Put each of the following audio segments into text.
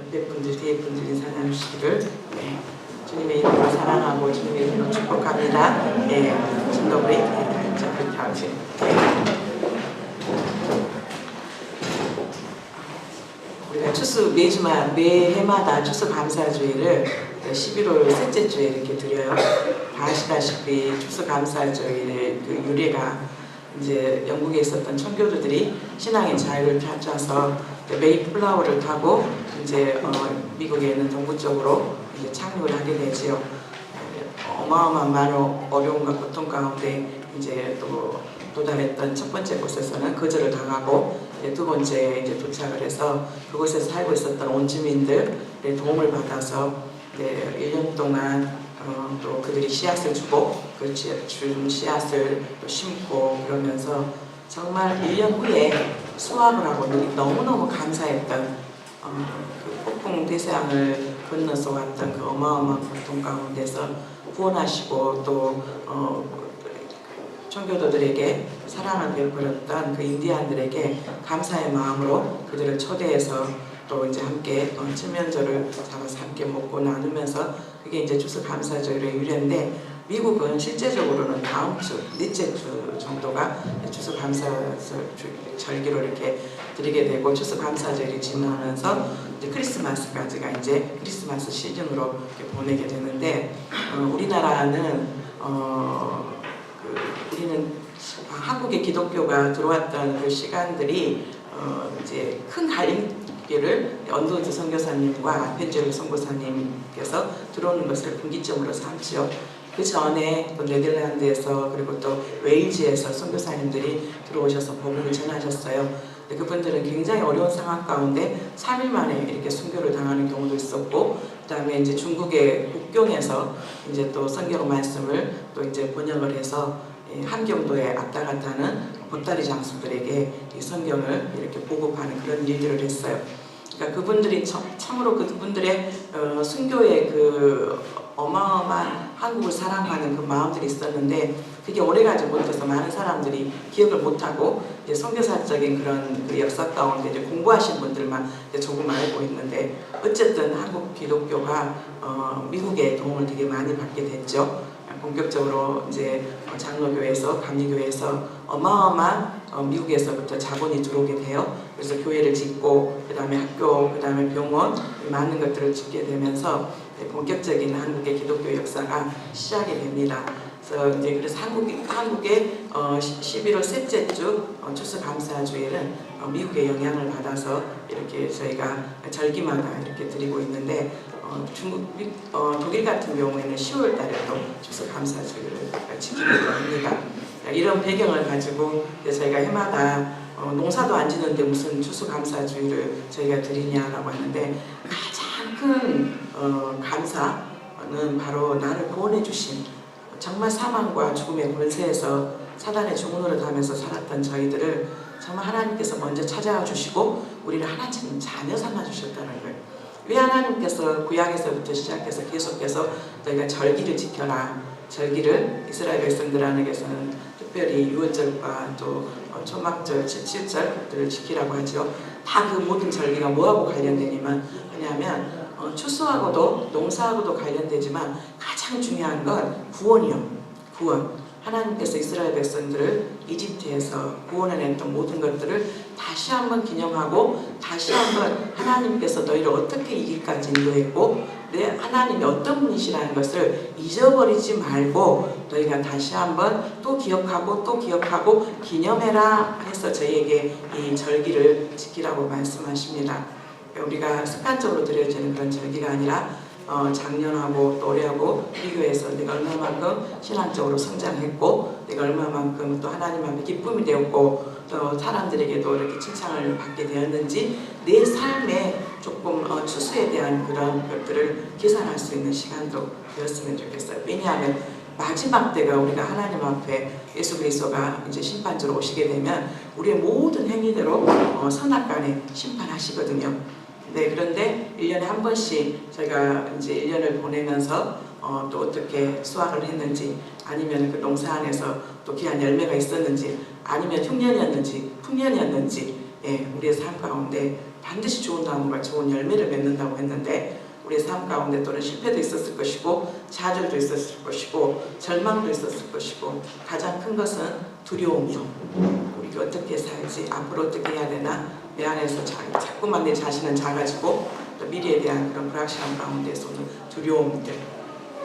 옆에 분들, 뒤에 분들이 살아주시기를 주님의 이름으로 사랑하고 주님의 이름으로 축복합니다. 진도부리 그렇게 하지. 우리가 추수 매해마다 추수 감사주일을 11월 셋째 주에 이렇게 드려요. 다 아시다시피 추수 감사주일의 그 유래가 이제 영국에 있었던 청교도들이 신앙의 자유를 찾아서 메이플라워를 타고 이제 미국에 있는 동부 쪽으로 이제 착륙을 하게 되지요. 어마어마한 많은 어려움과 고통 가운데 이제 또 도달했던 첫 번째 곳에서는 거절을 당하고 두 번째 이제 도착을 해서 그곳에서 살고 있었던 원주민들의 도움을 받아서 1년 동안 또 그들이 씨앗을 주고 그 준 씨앗을 또 심고 그러면서 정말 1년 후에 수확을 하고 너무너무 감사했던 그 폭풍 대서양을 건너서 왔던 그 어마어마한 고통 가운데서 구원하시고 또 청교도들에게 사랑을 베풀었던 그 인디안들에게 감사의 마음으로 그들을 초대해서 또 이제 함께 칠면조를 잡아서 함께 먹고 나누면서 그게 이제 추수 감사절의 유래인데 미국은 실제적으로는 다음 주, 넷째 주 정도가 추수 감사절기로 이렇게 드리게 되고 추수 감사절이 지나면서 이제 크리스마스까지가 이제 크리스마스 시즌으로 이렇게 보내게 되는데 우리나라는 우리는 한국에 기독교가 들어왔던 그 시간들이 이제 큰 갈림길을 언더우드 선교사님과 펜젤 선교사님께서 들어오는 것을 분기점으로 삼죠. 그 전에 또 네덜란드에서 그리고 또 웨일즈에서 선교사님들이 들어오셔서 복음을 전하셨어요. 근데 그분들은 굉장히 어려운 상황 가운데 3일 만에 이렇게 순교를 당하는 경우도 있었고, 그다음에 이제 중국의 국경에서 이제 또 성경 말씀을 또 이제 번역을 해서 함경도에 왔다 갔다 하는 보따리 장수들에게 이 성경을 이렇게 보급하는 그런 일들을 했어요. 그러니까 그분들이 참으로 그분들의 순교의 그 어마어마한 한국을 사랑하는 그 마음들이 있었는데 그게 오래가지 못해서 많은 사람들이 기억을 못하고 이제 선교사적인 그런 그 역사 가운데 이제 공부하신 분들만 이제 조금 알고 있는데 어쨌든 한국 기독교가 미국의 도움을 되게 많이 받게 됐죠. 본격적으로 이제 장로교회에서 감리교회에서 어마어마한 미국에서부터 자본이 들어오게 돼요. 그래서 교회를 짓고 그 다음에 학교, 그 다음에 병원 많은 것들을 짓게 되면서 본격적인 한국의 기독교 역사가 시작이 됩니다. 그래서 한국의 11월 셋째 주 추수감사주일은 미국의 영향을 받아서 이렇게 저희가 절기마다 이렇게 드리고 있는데 독일 같은 경우에는 10월 달에도 추수감사주일을 지키기도 합니다. 이런 배경을 가지고 저희가 해마다 농사도 안 지는데 무슨 추수감사주일을 저희가 드리냐라고 하는데 가장 큰 감사는 바로 나를 구원해 주신 정말 사망과 죽음의 권세에서 사단의 주문으로 하면서 살았던 저희들을 정말 하나님께서 먼저 찾아와 주시고 우리를 하나님 자녀 삼아 주셨다는 거예요. 왜 하나님께서 구약에서부터 시작해서 계속해서 너희가 절기를 지켜라. 절기를 이스라엘 백성들에게서는 특별히 유월절과 또 초막절, 칠칠절들을 지키라고 하죠. 다 그 모든 절기가 뭐하고 관련되냐면 추수하고도 농사하고도 관련되지만 가장 중요한 건 구원이요. 구원. 하나님께서 이스라엘 백성들을 이집트에서 구원해냈던 모든 것들을 다시 한번 기념하고 다시 한번 하나님께서 너희를 어떻게 이길까지 인도했고 하나님이 어떤 분이시라는 것을 잊어버리지 말고 너희가 다시 한번 또 기억하고 기념해라 해서 저희에게 이 절기를 지키라고 말씀하십니다. 우리가 습관적으로 드려지는 그런 절기가 아니라 작년하고 또 올해하고 비교해서 내가 얼마만큼 신앙적으로 성장했고 내가 얼마만큼 또 하나님 앞에 기쁨이 되었고 또 사람들에게도 이렇게 칭찬을 받게 되었는지 내 삶에 조금 추수에 대한 그런 것들을 계산할 수 있는 시간도 되었으면 좋겠어요. 왜냐하면 마지막 때가 우리가 하나님 앞에 예수 그리스도가 이제 심판자로 오시게 되면 우리의 모든 행위대로 선악간에 심판하시거든요. 네, 그런데 1년에 한 번씩 저희가 이제 1년을 보내면서 또 어떻게 수확을 했는지 아니면 그 농사 안에서 또 귀한 열매가 있었는지 아니면 흉년이었는지 풍년이었는지 우리의 삶 가운데 반드시 좋은 나무가 좋은 열매를 맺는다고 했는데 우리의 삶 가운데 또는 실패도 있었을 것이고 좌절도 있었을 것이고 절망도 있었을 것이고 가장 큰 것은 두려움이요. 우리가 어떻게 살지? 앞으로 어떻게 해야 되나? 내 안에서 자꾸만 내 자신은 작아지고 또 미래에 대한 그런 불확실한 가운데서 오는 두려움들.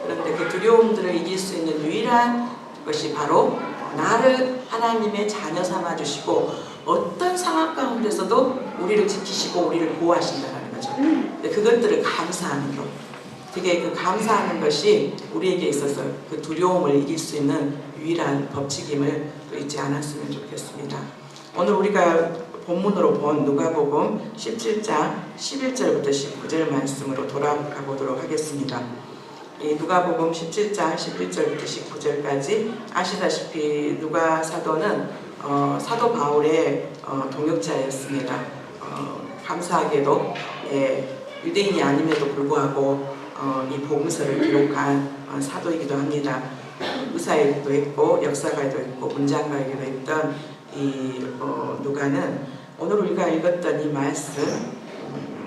그런데 그 두려움들을 이길 수 있는 유일한 것이 바로 나를 하나님의 자녀 삼아주시고 어떤 상황 가운데서도 우리를 지키시고 우리를 보호하신다는 거죠. 근데 그것들을 감사하는 것. 되게 그 감사하는 것이 우리에게 있어서 그 두려움을 이길 수 있는 유일한 법칙임을 또 잊지 않았으면 좋겠습니다. 오늘 우리가 본문으로 본 누가복음 17장 11절부터 19절 말씀으로 돌아가 보도록 하겠습니다. 이 누가복음 17장 11절부터 19절까지 아시다시피 누가 사도는 사도 바울의 동역자였습니다. 감사하게도 유대인이 아님에도 불구하고 이 복음서를 기록한 사도이기도 합니다. 의사이기도 했고 역사가이기도 했고 문장가이기도 했던 이 누가는 오늘 우리가 읽었던 이 말씀이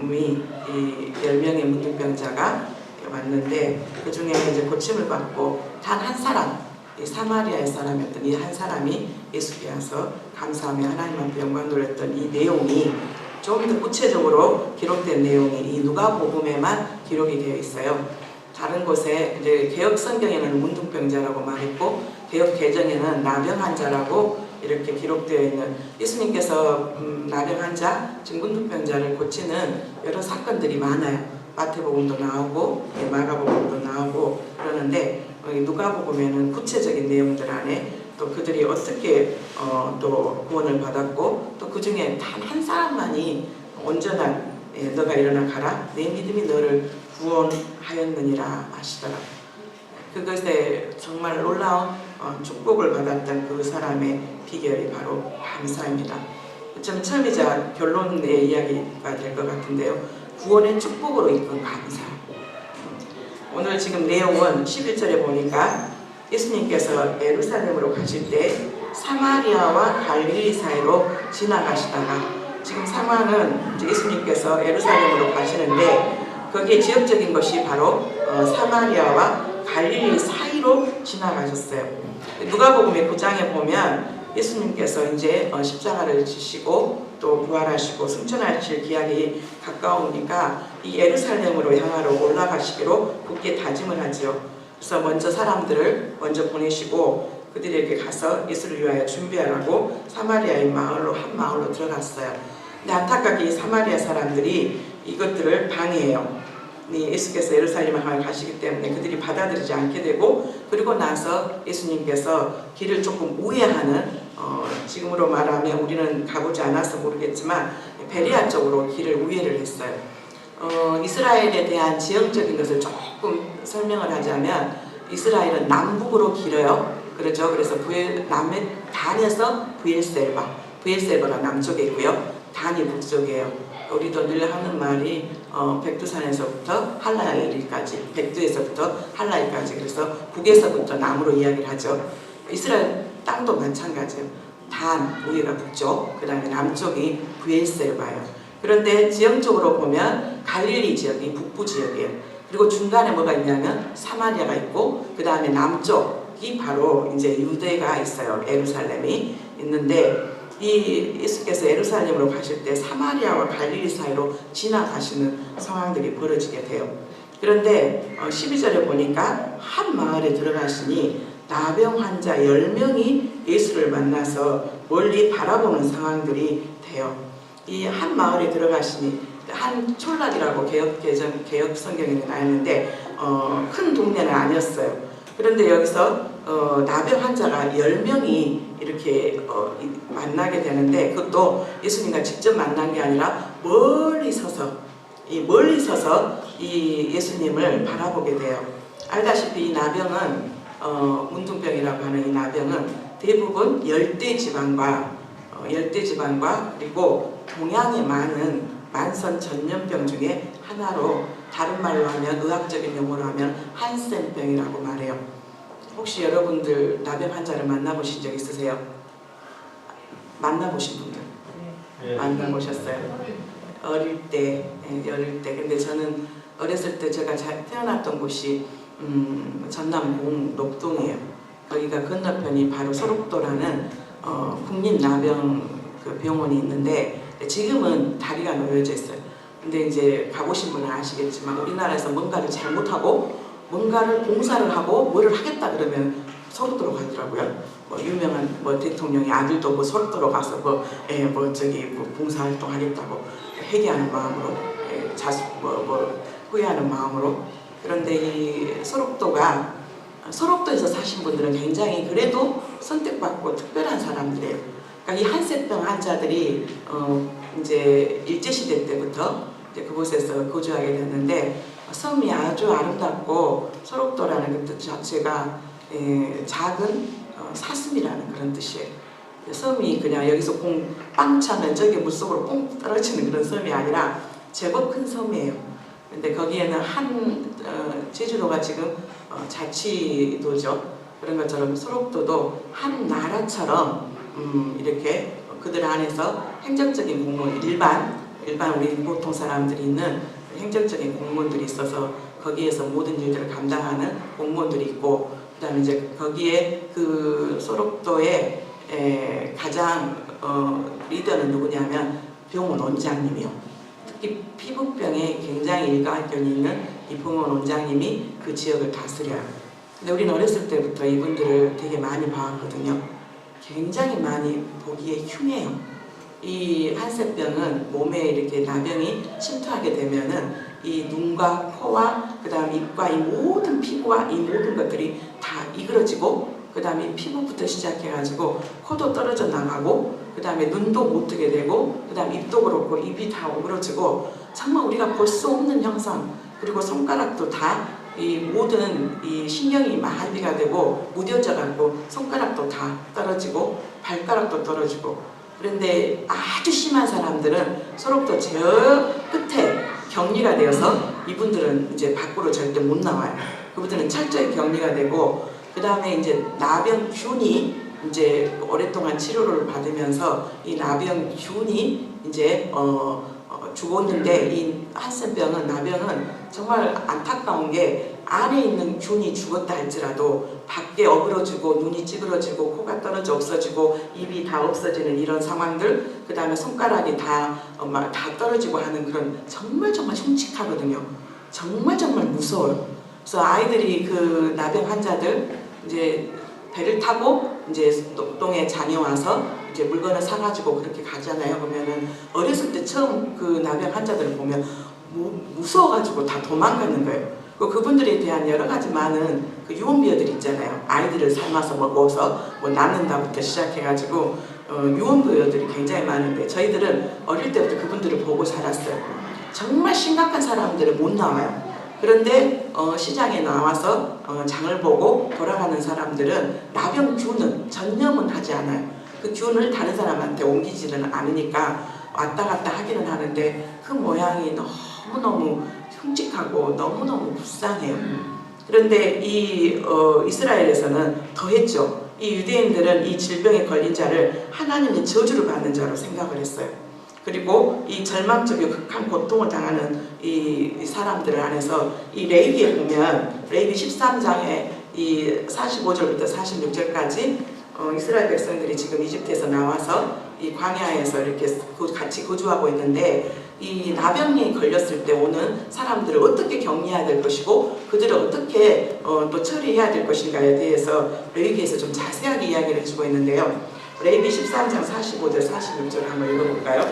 이 10명의 문둥병자가 왔는데 그 중에 이제 고침을 받고 단 한 사람, 이 사마리아의 사람이었던 이 한 사람이 예수께 와서 감사하며 하나님 앞에 영광 돌렸던 이 내용이 좀 더 구체적으로 기록된 내용이 이 누가복음에만 기록이 되어 있어요. 다른 곳에 이제 개역 성경에는 문둥병자라고 말했고 개역 개정에는 나병 환자라고 이렇게 기록되어 있는 예수님께서 나병 환자, 즉 문둥병자를 고치는 여러 사건들이 많아요. 마태복음도 나오고 마가복음도 나오고 그러는데 누가복음에는 구체적인 내용들 안에 또 그들이 어떻게 또 구원을 받았고 또 그 중에 단 한 사람만이 온전한 너가 일어나 가라 내 믿음이 너를 구원하였느니라 하시더라. 그것에 정말 놀라운 축복을 받았던 그 사람의 비결이 바로 감사입니다. 좀 처음이자 결론의 이야기가 될 것 같은데요. 구원의 축복으로 이끈 감사. 오늘 지금 내용은 11절에 보니까 예수님께서 예루살렘으로 가실 때 사마리아와 갈릴리 사이로 지나가시다가 지금 상황은 이제 예수님께서 예루살렘으로 가시는데 거기에 지역적인 것이 바로 사마리아와 갈릴리 사이로 지나가셨어요. 누가복음의 9장에 보면 예수님께서 이제 십자가를 지시고 또 부활하시고 승천하실 기한이 가까우니까 이 예루살렘으로 향하러 올라가시기로 굳게 다짐을 하지요. 그래서 먼저 사람들을 먼저 보내시고 그들에게 가서 예수를 위하여 준비하라고 사마리아의 마을로 한 마을로 들어갔어요. 근데 안타깝게 이 사마리아 사람들이 이것들을 방해해요. 예수께서 예루살렘을 가시기 때문에 그들이 받아들이지 않게 되고 그리고 나서 예수님께서 길을 조금 우회하는 지금으로 말하면 우리는 가보지 않아서 모르겠지만 베레아 쪽으로 길을 우회를 했어요. 이스라엘에 대한 지형적인 것을 조금 설명을 하자면 이스라엘은 남북으로 길어요. 그렇죠. 그래서 단에서 부엘세바가 남쪽에 있고요. 단이 북쪽이에요. 우리도 늘 하는 말이 백두산에서부터 할라일까지, 백두에서부터 할라일까지, 그래서 북에서부터 남으로 이야기를 하죠. 이스라엘 땅도 마찬가지예요. 단 위에가 북쪽, 그 다음에 남쪽이 부엘세바예요. 그런데 지형적으로 보면 갈릴리 지역이 북부 지역이에요. 그리고 중간에 뭐가 있냐면 사마리아가 있고 그 다음에 남쪽이 바로 이제 유대가 있어요. 예루살렘이 있는데 이 예수께서 예루살렘으로 가실 때 사마리아와 갈릴리 사이로 지나가시는 상황들이 벌어지게 돼요. 그런데 12절에 보니까 한 마을에 들어가시니 나병 환자 10명이 예수를 만나서 멀리 바라보는 상황들이 돼요. 이 한 마을에 들어가시니 한 촌락이라고 개역 성경에는 나왔는데 큰 동네는 아니었어요. 그런데 여기서 나병 환자가 10명이 이렇게 만나게 되는데 그것도 예수님과 직접 만난 게 아니라 멀리 서서 이 예수님을 바라보게 돼요. 알다시피 이 나병은 문둥병이라고 하는 이 나병은 대부분 열대지방과 그리고 동양에 많은 만선 전염병 중에 하나로 다른 말로 하면 의학적인 용어로 하면 한센병이라고 말해요. 혹시 여러분들 나병 환자를 만나보신 적 있으세요? 만나보신 분들? 네. 만나보셨어요? 어릴 때 근데 저는 어렸을 때 제가 태어났던 곳이 전남 녹동이에요. 거기가 건너편이 바로 소록도라는 국립나병 그 병원이 있는데 지금은 다리가 놓여져 있어요. 근데 이제 가보신 분은 아시겠지만 우리나라에서 뭔가를 잘못하고 뭔가를 공사를 하고 뭐를 하겠다 그러면 소록도로 가더라고요. 뭐 유명한 뭐 대통령의 아들도 뭐 소록도로 가서 뭐 봉사활동 하겠다고 회개하는 마음으로 후회하는 마음으로. 그런데 이 소록도에서 사신 분들은 굉장히 그래도 선택받고 특별한 사람들이에요. 그러니까 이 한센병 환자들이 이제 일제시대 때부터 이제 그곳에서 거주하게 됐는데 섬이 아주 아름답고 소록도라는 그 뜻 자체가 작은 사슴이라는 그런 뜻이에요. 섬이 그냥 여기서 빵 차면 저기 물속으로 뽕 떨어지는 그런 섬이 아니라 제법 큰 섬이에요. 근데 거기에는 제주도가 지금 자치도죠. 그런 것처럼 소록도도 한 나라처럼 이렇게 그들 안에서 행정적인 공무원 일반 우리 보통 사람들이 있는 행정적인 공무원들이 있어서 거기에서 모든 일들을 감당하는 공무원들이 있고, 그다음에 이제 거기에 그 소록도의 가장 리더는 누구냐면 병원 원장님이요. 특히 피부병에 굉장히 일가견이 있는 이 병원 원장님이 그 지역을 다스려요. 근데 우리는 어렸을 때부터 이분들을 되게 많이 봐왔거든요. 굉장히 많이 보기에 흉해요. 이 한센병은 몸에 이렇게 나병이 침투하게 되면은 이 눈과 코와 그 다음 입과 이 모든 피부와 이 모든 것들이 다 이그러지고, 그 다음에 피부부터 시작해가지고 코도 떨어져 나가고, 그 다음에 눈도 못 뜨게 되고, 그 다음에 입도 그렇고 입이 다 오그러지고, 정말 우리가 볼 수 없는 형상. 그리고 손가락도 다 이 모든 이 신경이 마비가 되고 무뎌져 갖고 손가락도 다 떨어지고 발가락도 떨어지고. 그런데 아주 심한 사람들은 소록도 저 끝에 격리가 되어서 이분들은 이제 밖으로 절대 못 나와요. 그분들은 철저히 격리가 되고, 그 다음에 이제 나병균이 이제 오랫동안 치료를 받으면서 이 나병균이 이제 죽었는데, 이 한센병은 나병은 정말 안타까운 게 안에 있는 균이 죽었다 할지라도 밖에 어그러지고 눈이 찌그러지고 코가 떨어져 없어지고 입이 다 없어지는 이런 상황들, 그 다음에 손가락이 다 떨어지고 하는 그런 정말 흉측하거든요. 정말 무서워요. 그래서 아이들이 그 나병 환자들 이제 배를 타고 이제 녹동에 다녀와서 이제 물건을 사가지고 그렇게 가잖아요. 그러면은 어렸을 때 처음 그 나병 환자들을 보면 무서워가지고 다 도망가는 거예요. 그분들에 대한 여러 가지 많은 그 유언비어들 있잖아요. 아이들을 삶아서 먹어서 뭐 낳는다부터 시작해가지고 유언비어들이 굉장히 많은데, 저희들은 어릴 때부터 그분들을 보고 살았어요. 정말 심각한 사람들은 못 나와요. 그런데 시장에 나와서 장을 보고 돌아가는 사람들은 나병균은 전염은 하지 않아요. 그 균을 다른 사람한테 옮기지는 않으니까 왔다 갔다 하기는 하는데 그 모양이 너무너무 흉측하고 너무너무 불쌍해요. 그런데 이 이스라엘에서는 더했죠. 이 유대인들은 이 질병에 걸린 자를 하나님의 저주를 받는 자로 생각을 했어요. 그리고 이 절망적이고 극한 고통을 당하는 이 사람들 안에서 이 레위기에 보면 레위기 13장에 이 45절부터 46절까지 이스라엘 백성들이 지금 이집트에서 나와서 이 광야에서 이렇게 같이 거주하고 있는데, 이 나병에 걸렸을 때 오는 사람들을 어떻게 격리해야 될 것이고 그들을 어떻게 또 처리해야 될 것인가에 대해서 레위기에서 좀 자세하게 이야기를 해주고 있는데요. 레위기 13장 45절 46절 한번 읽어볼까요?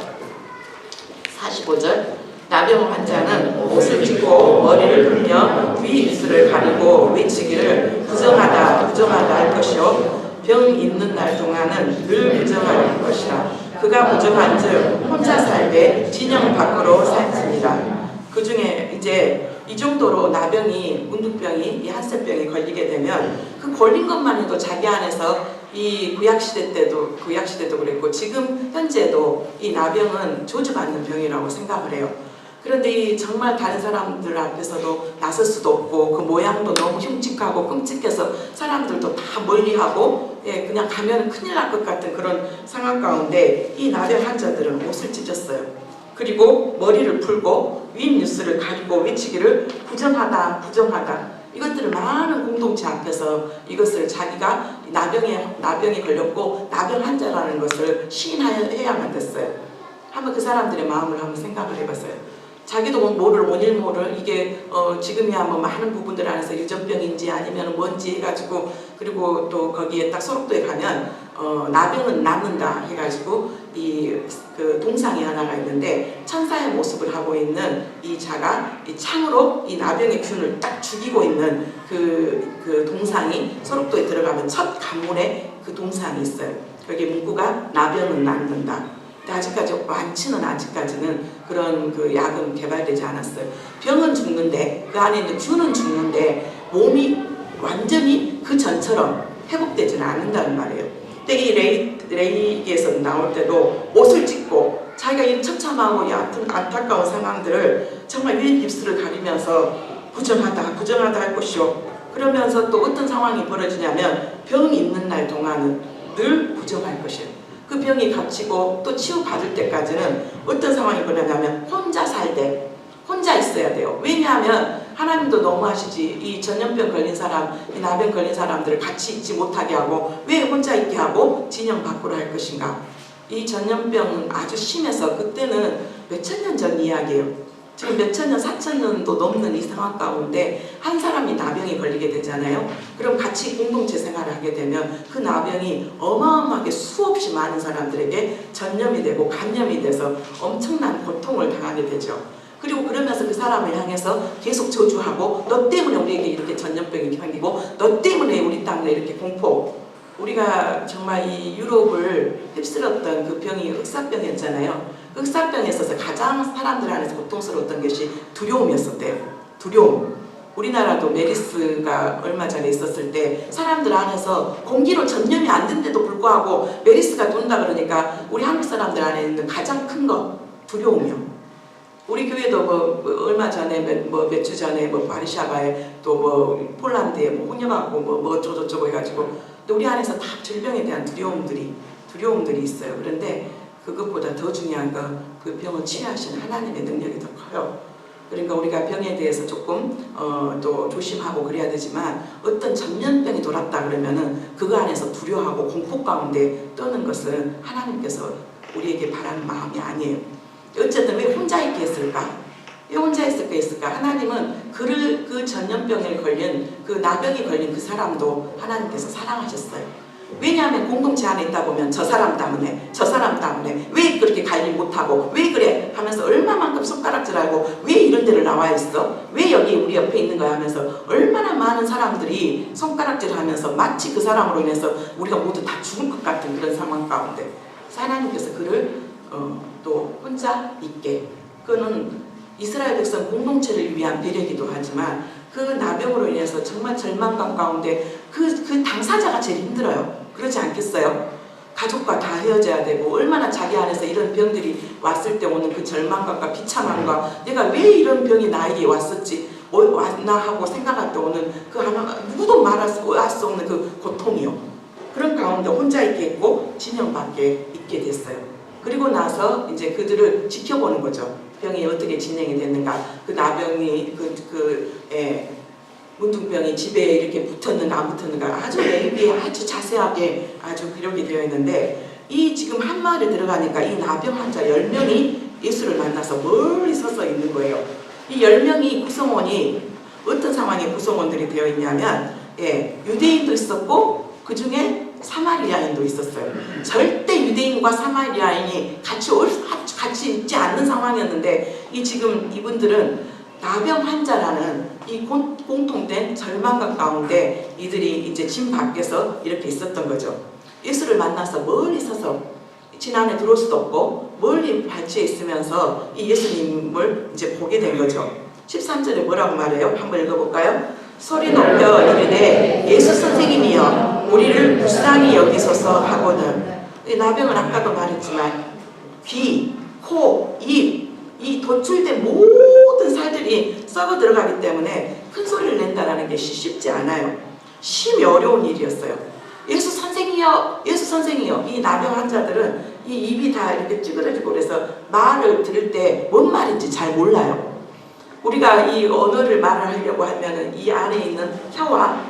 45절 나병 환자는 옷을 찢고 머리를 풀며 위 입술을 가리고 외치기를 부정하다 할 것이요 병 있는 날 동안은 늘 부정할 것이라. 그가 부정한즉 혼자 살되 진영 밖으로 살습니다. 그 중에 이제 이 정도로 나병이 문둥병이 이 한센병이 걸리게 되면 그 걸린 것만 해도 자기 안에서 이 구약시대 때도 그랬고 지금 현재도 이 나병은 저주받는 병이라고 생각을 해요. 그런데 이 정말 다른 사람들 앞에서도 나설 수도 없고 그 모양도 너무 흉측하고 끔찍해서 사람들도 다 멀리하고 그냥 가면 큰일 날 것 같은 그런 상황 가운데 이 나병 환자들은 옷을 찢었어요. 그리고 머리를 풀고 윗뉴스를 가리고 외치기를 부정하다 부정하다. 이것들을 많은 공동체 앞에서 이것을 자기가 나병에 걸렸고 나병 환자라는 것을 시인해야만 됐어요. 한번 그 사람들의 마음을 한번 생각을 해봤어요. 자기도 원일 모를 이게 지금이야 뭐 많은 부분들 안에서 유전병인지 아니면 뭔지 해가지고, 그리고 또 거기에 딱 소록도에 가면 나병은 낫는다 해가지고 그 동상이 하나가 있는데 천사의 모습을 하고 있는 이 자가 이 창으로 이 나병의 균을 딱 죽이고 있는 그 동상이 소록도에 들어가면 첫 관문에 그 동상이 있어요. 거기에 문구가 나병은 낫는다. 근데 아직까지는 그런 그 약은 개발되지 않았어요. 병은 죽는데 그 안에 있는 균은 죽는데 몸이 완전히 그 전처럼 회복되지는 않는다는 말이에요. 근데 이 레이기에서 나올 때도 옷을 찢고 자기가 이 처참하고 얕은 안타까운 상황들을 정말 윗 입술을 가리면서 부정하다 할 것이요. 그러면서 또 어떤 상황이 벌어지냐면 병이 있는 날 동안은 늘 부정할 것이에요. 그 병이 갇히고 또 치유받을 때까지는 어떤 상황이 벌어지냐면 혼자 살 때 혼자 있어야 돼요. 왜냐하면 하나님도 너무하시지. 이 전염병 걸린 사람, 이 나병 걸린 사람들을 같이 있지 못하게 하고 왜 혼자 있게 하고 진영 밖으로 할 것인가. 이 전염병은 아주 심해서 그때는 몇천 년 전 이야기예요. 지금 몇천 년, 4,000년도 넘는 이 상황 가운데 한 사람이 나병에 걸리게 되잖아요. 그럼 같이 공동체 생활을 하게 되면 그 나병이 어마어마하게 수없이 많은 사람들에게 전염이 되고 감염이 돼서 엄청난 고통을 당하게 되죠. 그리고 그러면서 그 사람을 향해서 계속 저주하고 너 때문에 우리에게 이렇게 전염병이 생기고 너 때문에 우리 땅에 이렇게 공포. 우리가 정말 이 유럽을 휩쓸었던 그 병이 흑사병이었잖아요. 그 흑사병에 있어서 가장 사람들 안에서 고통스러웠던 것이 두려움이었었대요. 두려움. 우리나라도 메리스가 얼마 전에 있었을 때 사람들 안에서 공기로 전염이 안 된데도 불구하고 메리스가 돈다 그러니까 우리 한국 사람들 안에 있는 가장 큰 거 두려움이요. 우리 교회도 뭐 얼마 전에 몇 주 전에 바르샤바에 또 폴란드에 혼혈하고 뭐 어쩌고저쩌고 해가지고 근데 우리 안에서 다 질병에 대한 두려움들이 있어요. 그런데 그것보다 더 중요한 건 그 병을 치유하시는 하나님의 능력이 더 커요. 그러니까 우리가 병에 대해서 조금 또 조심하고 그래야 되지만 어떤 전염병이 돌았다 그러면은 그거 안에서 두려워하고 공포 가운데 떠는 것은 하나님께서 우리에게 바라는 마음이 아니에요. 어쨌든 왜 혼자 있게 했을까? 왜 혼자 있을까? 하나님은 그 전염병에 걸린 그 나병이 걸린 그 사람도 하나님께서 사랑하셨어요. 왜냐하면 공동체 안에 있다 보면 저 사람 때문에 왜 그렇게 관리 못하고 왜 그래 하면서 얼마만큼 손가락질하고 왜 이런 데를 나와 있어? 왜 여기 우리 옆에 있는 거야 하면서 얼마나 많은 사람들이 손가락질하면서 마치 그 사람으로 인해서 우리가 모두 다 죽을 것 같은 그런 상황 가운데 하나님께서 그를 또 혼자 있게, 그는 이스라엘 백성 공동체를 위한 배려기도 하지만 그 나병으로 인해서 정말 절망감 가운데 그 당사자가 제일 힘들어요. 그러지 않겠어요? 가족과 다 헤어져야 되고 얼마나 자기 안에서 이런 병들이 왔을 때 오는 그 절망감과 비참함과 내가 왜 이런 병이 나에게 왔었지 왔나 하고 생각할 때 오는 그 하나 누구도 말할 수 없는 그 고통이요. 그런 가운데 혼자 있게 했고 진영 밖에 있게 됐어요. 그리고 나서 이제 그들을 지켜보는 거죠. 병이 어떻게 진행이 됐는가. 그 나병이 문둥병이 집에 이렇게 붙었는가 안 붙었는가 아주 레이기에 아주 자세하게 아주 기록이 되어 있는데 이 지금 한 마을에 들어가니까 이 나병 환자 10명이 예수를 만나서 멀리 서서 있는 거예요. 이 10명이 구성원이 어떤 상황에 구성원들이 되어 있냐면 유대인도 있었고 그 중에 사마리아인도 있었어요. 절대 유대인과 사마리아인이 같이 있지 않는 상황이었는데 지금 이분들은 나병 환자라는 이 공통된 절망감 가운데 이들이 이제 집 밖에서 이렇게 있었던 거죠. 예수를 만나서 멀리 서서 진 안에 들어올 수도 없고 멀리 발치에 있으면서 이 예수님을 이제 보게 된 거죠. 13절에 뭐라고 말해요? 한번 읽어볼까요? 소리 높여 이르되 예수 선생님이여 우리를 불쌍히 여기소서 하거든. 이 나병은 아까도 말했지만 귀, 코, 입, 이 도출된 모든 살들이 썩어 들어가기 때문에 큰 소리를 낸다는 게 쉽지 않아요. 심히 어려운 일이었어요. 예수 선생이여, 예수 선생이여. 이 나병 환자들은 이 입이 다 이렇게 찌그러지고 그래서 말을 들을 때 뭔 말인지 잘 몰라요. 우리가 이 언어를 말을 하려고 하면은 이 안에 있는 혀와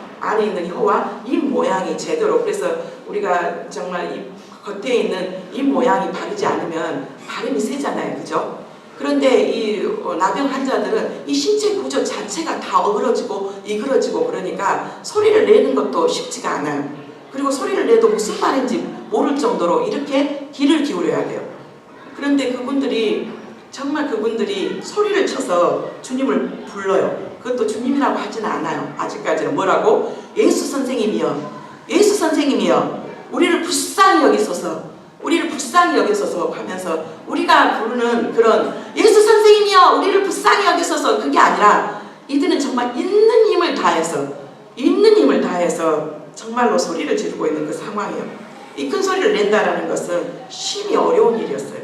입 모양이 제대로, 그래서 우리가 정말 이 겉에 있는 입 모양이 바르지 않으면 발음이 세잖아요. 그죠? 그런데 이 나병 환자들은 이 신체 구조 자체가 다 어그러지고 이그러지고 그러니까 소리를 내는 것도 쉽지가 않아요. 그리고 소리를 내도 무슨 말인지 모를 정도로 이렇게 귀를 기울여야 돼요. 그런데 정말 그분들이 소리를 쳐서 주님을 불러요. 그것도 주님이라고 하지는 않아요. 아직까지는 뭐라고? 예수 선생님이여, 예수 선생님이여, 우리를 불쌍히 여기소서 하면서 우리가 부르는 그런 예수 선생님이여 우리를 불쌍히 여기소서, 그게 아니라 이들은 정말 있는 힘을 다해서 정말로 소리를 지르고 있는 그 상황이에요. 이 큰 소리를 낸다라는 것은 심히 어려운 일이었어요.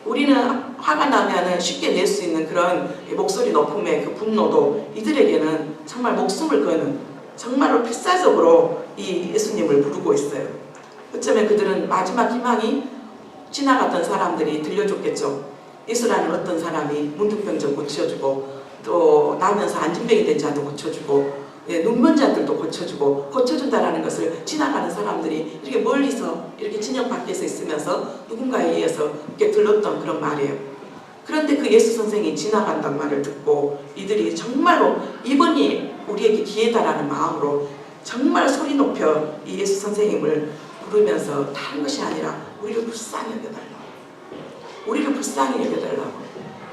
우리는 화가 나면은 쉽게 낼 수 있는 그런 목소리 높음의 그 분노도 이들에게는 정말 목숨을 거는, 정말로 필사적으로 이 예수님을 부르고 있어요. 어쩌면 그들은 마지막 희망이 지나갔던 사람들이 들려줬겠죠. 예수라는 어떤 사람이 문득병자 고쳐주고, 또 나면서 안진병이 된 자도 고쳐주고, 눈먼 자들도 고쳐준다라는 것을 지나가는 사람들이 이렇게 멀리서 이렇게 진영 밖에서 있으면서 누군가에 의해서 이렇게 들렀던 그런 말이에요. 그런데 그 예수 선생이 지나간다는 말을 듣고 이들이 정말로 이번이 우리에게 기회다라는 마음으로 정말 소리 높여 이 예수 선생님을 부르면서 다른 것이 아니라 우리를 불쌍히 여겨달라고.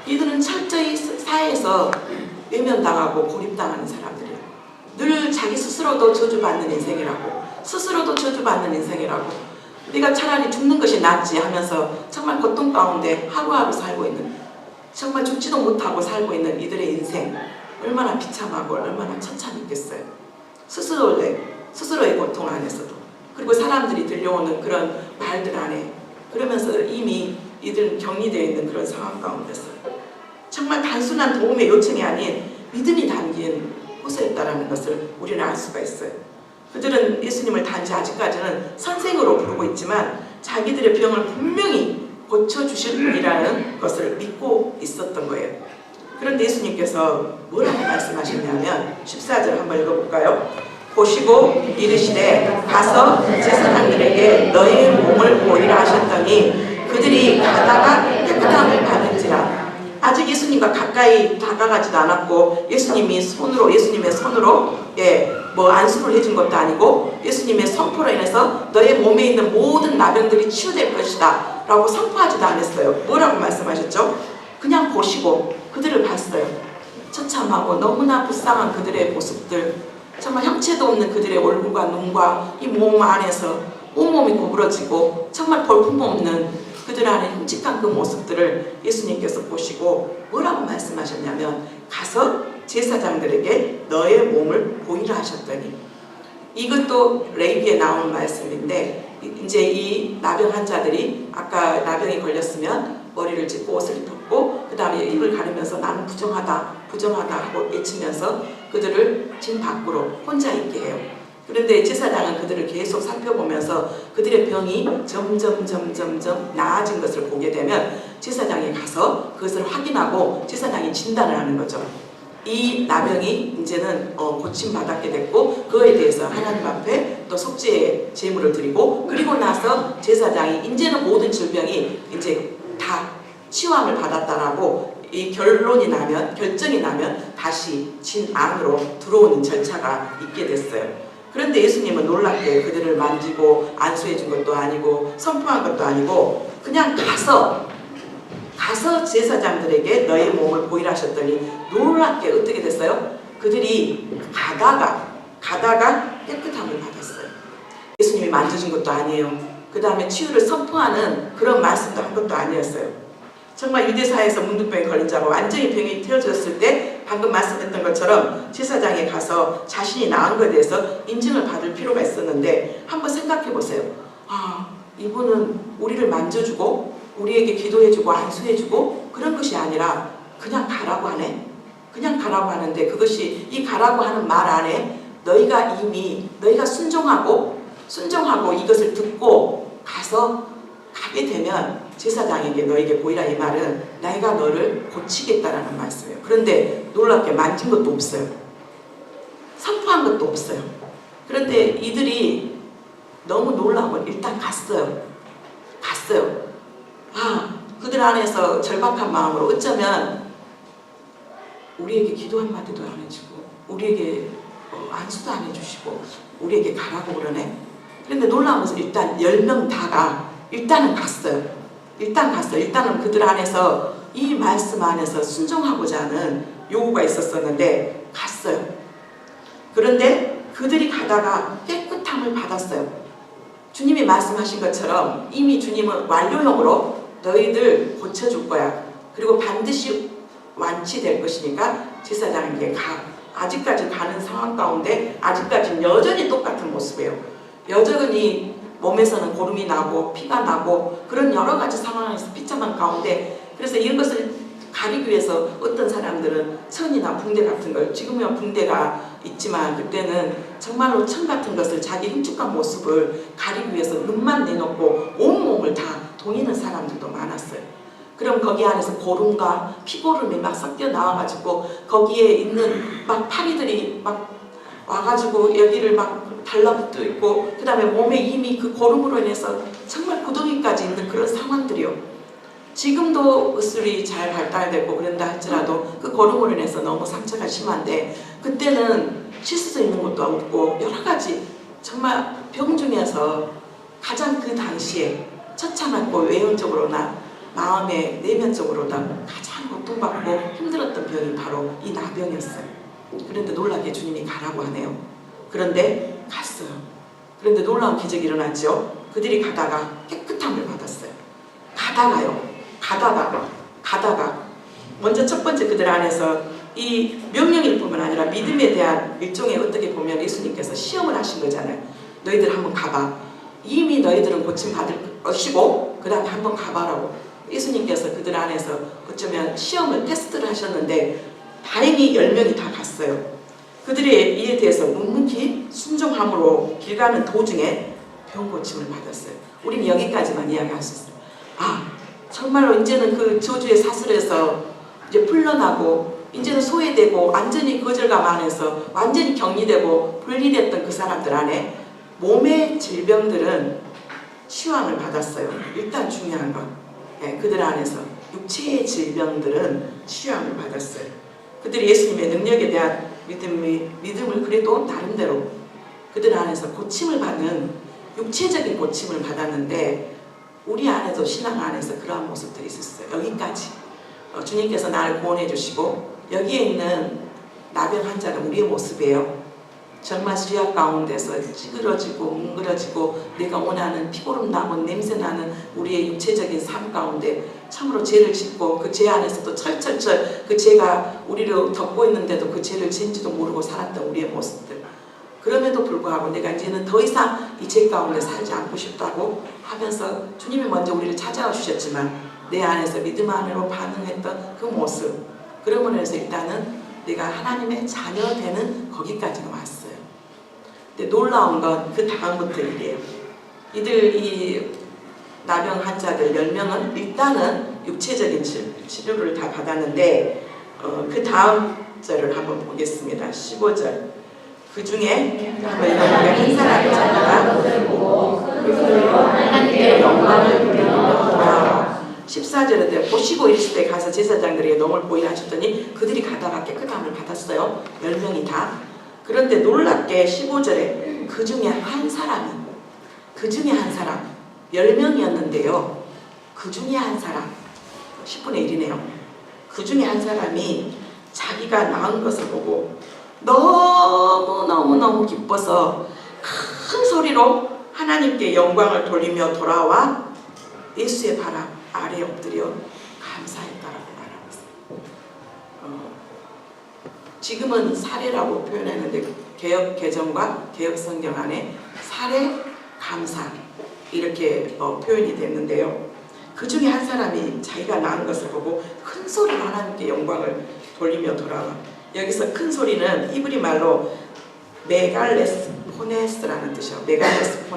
이들은 철저히 사회에서 외면당하고 고립당하는 사람들이에요. 늘 자기 스스로도 저주받는 인생이라고, 우리가 차라리 죽는 것이 낫지 하면서 정말 고통 가운데 하루하루 살고 있는, 정말 죽지도 못하고 살고 있는 이들의 인생, 얼마나 비참하고 얼마나 처참했겠어요. 스스로의 고통 안에서도, 그리고 사람들이 들려오는 그런 말들 안에, 그러면서 이미 이들은 격리되어 있는 그런 상황 가운데서 정말 단순한 도움의 요청이 아닌 믿음이 담긴 호소했다라는 것을 우리는 알 수가 있어요. 그들은 예수님을 단지 아직까지는 선생으로 부르고 있지만 자기들의 병을 분명히 고쳐주실 분이라는 것을 믿고 있었던 거예요. 그런데 예수님께서 뭐라고 말씀하셨냐면 14절 한번 읽어볼까요? 보시고 이르시되 가서 제사장들에게 너희의 몸을 보이라 하셨더니 그들이 가다가 깨끗함을 받은지라. 아직 예수님과 가까이 다가가지도 않았고 예수님의 손으로 안수를 해준 것도 아니고 예수님의 선포로 인해서 너의 몸에 있는 모든 나병들이 치유될 것이다 라고 선포하지도 않았어요. 뭐라고 말씀하셨죠? 그냥 보시고 그들을 봤어요. 처참하고 너무나 불쌍한 그들의 모습들, 정말 형체도 없는 그들의 얼굴과 눈과 이 몸 안에서 온몸이 구부러지고 정말 볼품없는 그들 안에 흉측한 그 모습들을 예수님께서 보시고 뭐라고 말씀하셨냐면 가서 제사장들에게 너의 몸을 보이라 하셨더니, 이것도 레위기에 나오는 말씀인데 이제 이 나병 환자들이 아까 나병이 걸렸으면 머리를 짚고 옷을 덮고 그 다음에 입을 가리면서 나는 부정하다 하고 외치면서 그들을 진 밖으로 혼자 있게 해요. 그런데 제사장은 그들을 계속 살펴보면서 그들의 병이 점점 나아진 것을 보게 되면 제사장이 가서 그것을 확인하고 제사장이 진단을 하는 거죠. 이 나병이 이제는 고침받았게 됐고 그거에 대해서 하나님 앞에 또 속죄의 제물을 드리고, 그리고 나서 제사장이 이제는 모든 질병이 이제 다 치유함을 받았다라고 이 결정이 나면 다시 진 안으로 들어오는 절차가 있게 됐어요. 그런데 예수님은 놀랍게 그들을 만지고 안수해 준 것도 아니고 선포한 것도 아니고 그냥 가서 제사장들에게 너의 몸을 보이라 하셨더니 놀랍게 어떻게 됐어요? 그들이 가다가 깨끗함을 받았어요. 예수님이 만져준 것도 아니에요. 그 다음에 치유를 선포하는 그런 말씀도 한 것도 아니었어요. 정말 유대사에서 문둥병에 걸린 자가 완전히 병이 태워졌을 때 방금 말씀했던 것처럼 제사장에 가서 자신이 나은 것에 대해서 인증을 받을 필요가 있었는데 한번 생각해 보세요. 이분은 우리를 만져주고 우리에게 기도해주고 안수해주고 그런 것이 아니라 그냥 가라고 하는데 그것이 이 가라고 하는 말 안에 너희가 순종하고 이것을 듣고 가서 그게 되면 제사장에게 너에게 보이라 이 말은 내가 너를 고치겠다라는 말씀이에요. 그런데 놀랍게 만진 것도 없어요. 선포한 것도 없어요. 그런데 이들이 너무 놀라고 일단 갔어요. 그들 안에서 절박한 마음으로 어쩌면 우리에게 기도 한마디도 안 해주고 우리에게 안수도 안 해주시고 우리에게 가라고 그러네. 그런데 놀라운 것은 일단 10명 다가 일단은 갔어요. 일단은 그들 안에서 이 말씀 안에서 순종하고자 하는 요구가 있었었는데 갔어요. 그런데 그들이 가다가 깨끗함을 받았어요. 주님이 말씀하신 것처럼 이미 주님은 완료형으로 너희들 고쳐줄 거야. 그리고 반드시 완치될 것이니까 제사장에게 가. 아직까지 가는 상황 가운데 아직까지 여전히 똑같은 모습이에요. 여전히 몸에서는 고름이 나고 피가 나고 그런 여러 가지 상황에서 비참한 가운데 그래서 이것을 가리기 위해서 어떤 사람들은 천이나 붕대 같은 걸 지금은 붕대가 있지만 그때는 정말로 천 같은 것을 자기 흉측한 모습을 가리기 위해서 눈만 내놓고 온몸을 다 동이는 사람들도 많았어요. 그럼 거기 안에서 고름과 피고름이 막 섞여 나와가지고 거기에 있는 막 파리들이 막 와가지고 여기를 막 달라붙어 있고 그 다음에 몸에 이미 그 고름으로 인해서 정말 구덩이까지 있는 그런 상황들이요. 지금도 의술이 잘 발달되고 그런다 할지라도 그 고름으로 인해서 너무 상처가 심한데 그때는 씻을 수 있는 것도 없고 여러 가지 정말 병 중에서 가장 그 당시에 처참했고 외형적으로나 마음의 내면적으로나 가장 고통받고 힘들었던 병이 바로 이 나병이었어요. 그런데 놀랍게 주님이 가라고 하네요. 그런데 갔어요. 그런데 놀라운 기적이 일어났죠. 그들이 가다가 깨끗함을 받았어요. 가다가 먼저 첫 번째 그들 안에서 이 명령일 뿐만 아니라 믿음에 대한 일종의 어떻게 보면 예수님께서 시험을 하신 거잖아요. 너희들 한번 가봐. 이미 너희들은 고침 받을 것이고 그 다음에 한번 가봐라고 예수님께서 그들 안에서 어쩌면 시험을 테스트를 하셨는데 다행히 10명이 다 갔어요. 그들의 이에 대해서 묵묵히 순종함으로 길 가는 도중에 병 고침을 받았어요. 우리는 여기까지만 이야기할 수 있어요. 정말로 이제는 그 저주의 사슬에서 이제 풀려나고 이제는 소외되고 완전히 거절감 안에서 완전히 격리되고 분리됐던 그 사람들 안에 몸의 질병들은 치유함을 받았어요. 일단 중요한 건 그들 안에서 육체의 질병들은 치유함을 받았어요. 그들이 예수님의 능력에 대한 믿음을 그래도 나름대로 그들 안에서 고침을 받는 육체적인 고침을 받았는데 우리 안에도 신앙 안에서 그러한 모습들이 있었어요. 여기까지 주님께서 나를 구원해 주시고 여기에 있는 나병 환자는 우리의 모습이에요. 정말 수약 가운데서 찌그러지고 뭉그러지고 내가 원하는 피고름 나고 냄새 나는 우리의 육체적인 삶 가운데 참으로 죄를 짓고 그 죄 안에서도 철철철 그 죄가 우리를 덮고 있는데도 그 죄를 지은지도 모르고 살았던 우리의 모습들. 그럼에도 불구하고 내가 이제는 더 이상 이 죄 가운데 살지 않고 싶다고 하면서 주님이 먼저 우리를 찾아와 주셨지만 내 안에서 믿음 안으로 반응했던 그 모습. 그러므로 해서 일단은 내가 하나님의 자녀 되는 거기까지가 왔어요. 근데 놀라운 건 그 다음부터 일이에요. 이 나병 환자들 10명은 일단은 육체적인 치료를 다 받았는데 그 다음 절을 한번 보겠습니다. 15절. 그 중에 한 사람이 자기가 하나님께 영광을 돌리며 14절에 보시고 이르실 때 가서 제사장들에게 너물 보이라 하셨더니 그들이 가다가 깨끗함을 받았어요. 10명이 다. 그런데 놀랍게 15절에 그 중에 한 사람 10명이었는데요. 그 중에 한 사람 10분의 1이네요. 그 중에 한 사람이 자기가 나은 것을 보고 너무 기뻐서 큰 소리로 하나님께 영광을 돌리며 돌아와 예수의 발 아래 엎드려 감사했다라고 말합니다. 지금은 사례라고 표현했는데 개역 개정과 개역 성경 안에 사례, 감사 이렇게 표현이 됐는데요. 그 중에 한 사람이 자기가 낳은 것을 보고 큰 소리로 하나님께 영광을 돌리며 돌아와. 여기서 큰 소리는 히브리 말로 메갈레스 포네스라는 뜻이에요. 메갈레스